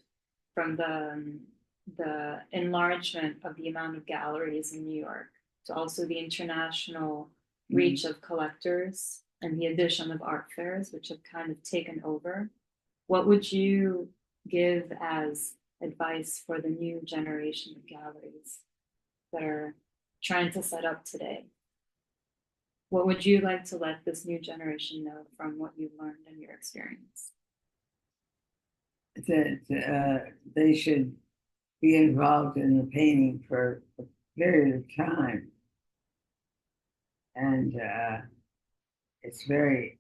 from the enlargement of the amount of galleries in New York to also the international reach of collectors and the addition of art fairs, which have kind of taken over. What would you give as advice for the new generation of galleries that are trying to set up today? What would you like to let this new generation know from what you've learned in your experience? That they should be involved in the painting for a period of time. And it's very,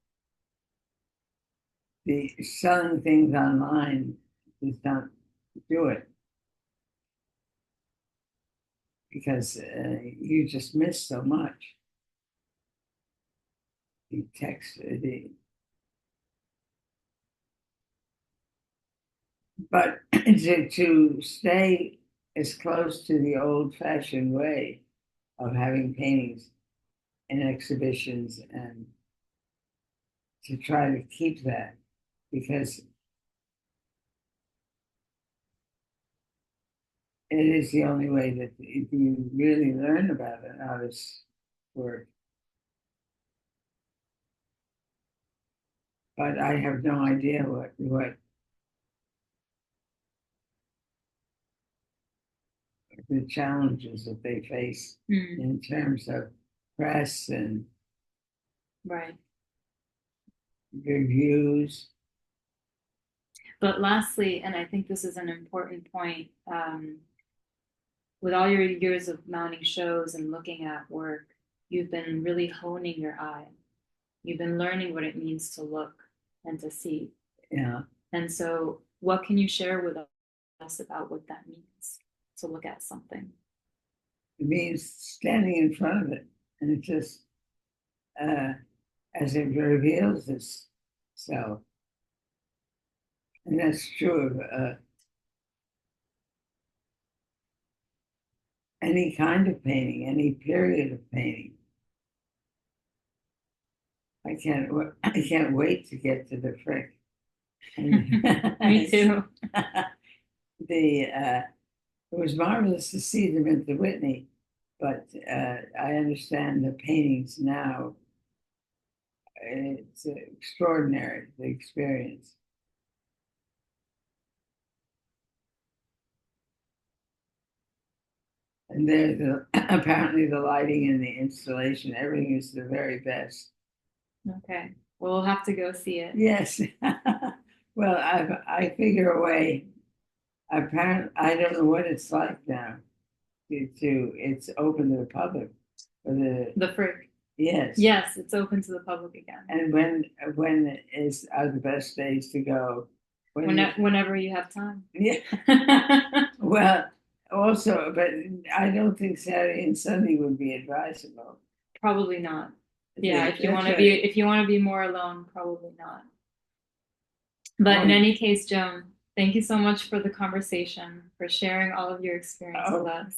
the selling things online does not do it because you just miss so much. The text, but to stay as close to the old-fashioned way of having paintings in exhibitions and to try to keep that because it is the only way that you really learn about an artist's work. But I have no idea what the challenges that they face in terms of press and Right. reviews. But lastly, and I think this is an important point, with all your years of mounting shows and looking at work, you've been really honing your eye. You've been learning what it means to look and to see. Yeah. And so, what can you share with us about what that means to look at something? It means standing in front of it and it just as it reveals itself. And that's true of any kind of painting, any period of painting. I can't wait to get to the Frick. Me too. It was marvelous to see them at the Whitney, but I understand the paintings now. It's extraordinary, the experience. And apparently the lighting and the installation, everything is the very best. Okay, well, we'll have to go see it. Yes. Well, I figure a way. Apparently, I don't know what it's like now. It's open to the public. For The Frick. Yes. Yes, it's open to the public again. And when are the best days to go? Whenever you have time. Yeah. Well, also, but I don't think Saturday and Sunday would be advisable. Probably not. Yeah, if you That's want to right. be if you want to be more alone, probably not. But in any case, Joan, thank you so much for the conversation, for sharing all of your experience with us.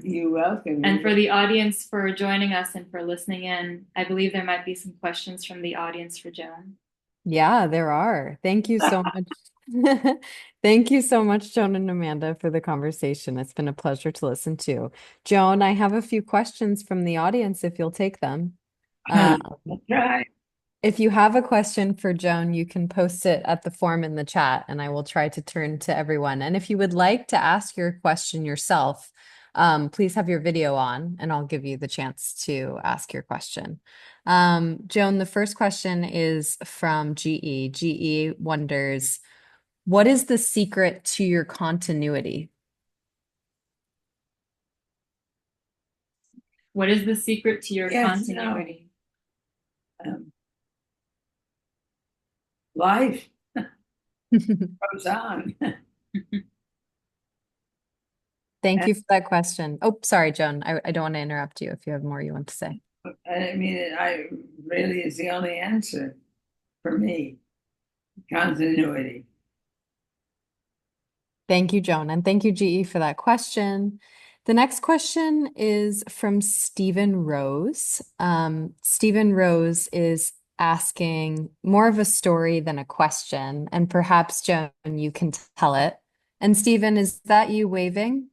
You're welcome. And for the audience for joining us and for listening in. I believe there might be some questions from the audience for Joan. Yeah, there are. Thank you so much. Thank you so much, Joan and Amanda, for the conversation. It's been a pleasure to listen to. Joan, I have a few questions from the audience if you'll take them. Try. If you have a question for Joan, you can post it at the form in the chat and I will try to turn to everyone. And if you would like to ask your question yourself, Please have your video on and I'll give you the chance to ask your question. Joan, the first question is from GE. GE wonders, what is the secret to your continuity? What is the secret to your Yes, continuity? Life goes on. Thank you for that question. Oh, sorry, Joan. I don't want to interrupt you if you have more you want to say. I mean, I really is the only answer for me. Continuity. Thank you, Joan, and thank you, GE, for that question. The next question is from Stephen Rose. Stephen Rose is asking more of a story than a question, and perhaps, Joan, you can tell it. And Stephen, is that you waving?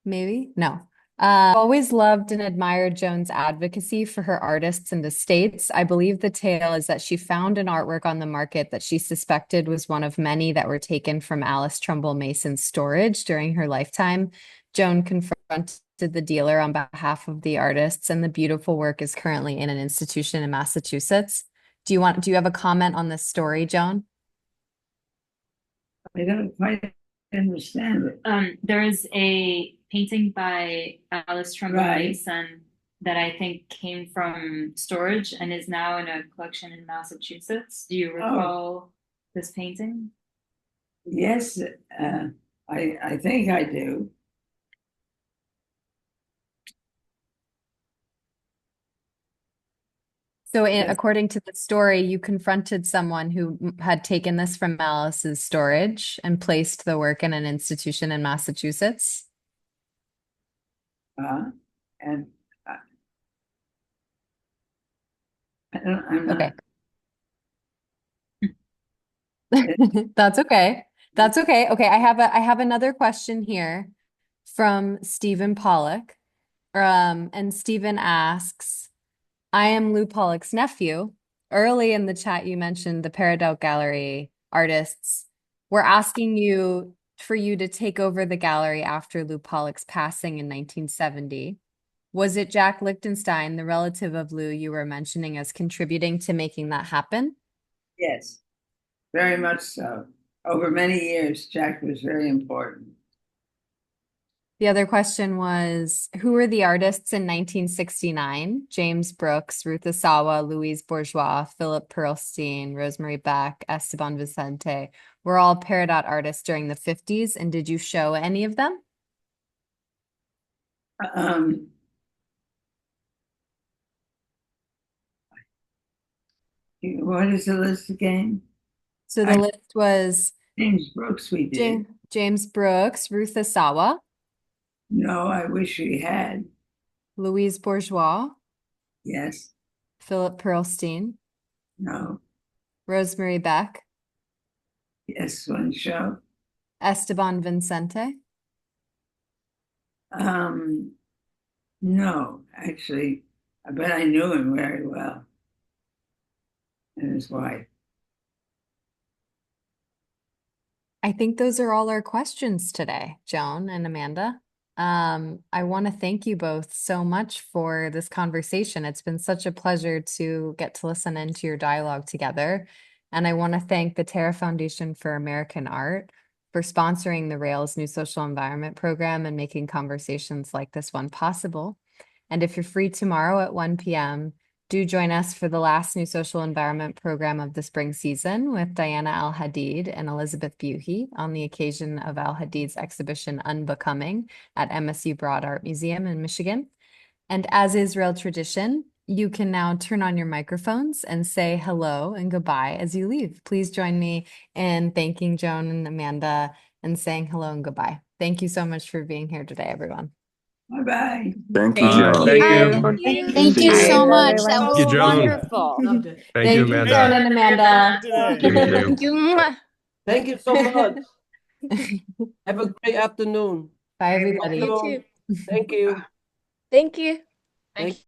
Maybe? No. I've always loved and admired Joan's advocacy for her artists and estates. I believe the tale is that she found an artwork on the market that she suspected was one of many that were taken from Alice Trumbull Mason's storage during her lifetime. Joan confronted the dealer on behalf of the artists, and the beautiful work is currently in an institution in Massachusetts. Do you have a comment on this story, Joan? I don't quite understand it. There is a painting by Alice Trumbull Mason that I think came from storage and is now in a collection in Massachusetts. Do you recall this painting? Yes, I think I do. So according to the story, you confronted someone who had taken this from Alice's storage and placed the work in an institution in Massachusetts. And I'm not. Okay. That's okay. That's okay. Okay, I have another question here from Stephen Pollock. And Stephen asks, I am Lou Pollock's nephew. Early in the chat, you mentioned the Peridot Gallery artists. We're asking you for you to take over the gallery after Lou Pollock's passing in 1970. Was it Jack Lichtenstein, the relative of Lou, you were mentioning as contributing to making that happen? Yes, very much so. Over many years, Jack was very important. The other question was, who were the artists in 1969? James Brooks, Ruth Asawa, Louise Bourgeois, Philip Pearlstein, Rosemary Beck, Esteban Vicente were all Peridot artists during the 50s. And did you show any of them? What is the list again? So the list was James Brooks, we did. James Brooks, Ruth Asawa. No, I wish we had. Louise Bourgeois. Yes. Philip Pearlstein. No. Rosemary Beck. Yes, one show. Esteban Vicente. No, actually, but I knew him very well and his wife. I think those are all our questions today, Joan and Amanda. I want to thank you both so much for this conversation. It's been such a pleasure to get to listen into your dialogue together. And I want to thank the Terra Foundation for American Art for sponsoring the Rails New Social Environment program and making conversations like this one possible. And if you're free tomorrow at 1 p.m., do join us for the last New Social Environment program of the spring season with Diana Al-Hadid and Elizabeth Buhey on the occasion of Al-Hadid's exhibition Unbecoming at MSU Broad Art Museum in Michigan. And as is real tradition, you can now turn on your microphones and say hello and goodbye as you leave. Please join me in thanking Joan and Amanda and saying hello and goodbye. Thank you so much for being here today, everyone. Bye-bye. Thank you, Joan. Thank you so much. That Thank you, was Joan. wonderful. Loved it. Thank you, Amanda. Joan and Amanda. Thank Thank you. Thank you so much. Have a great afternoon. Bye, everybody. You too. Thank you. Thank you. Thank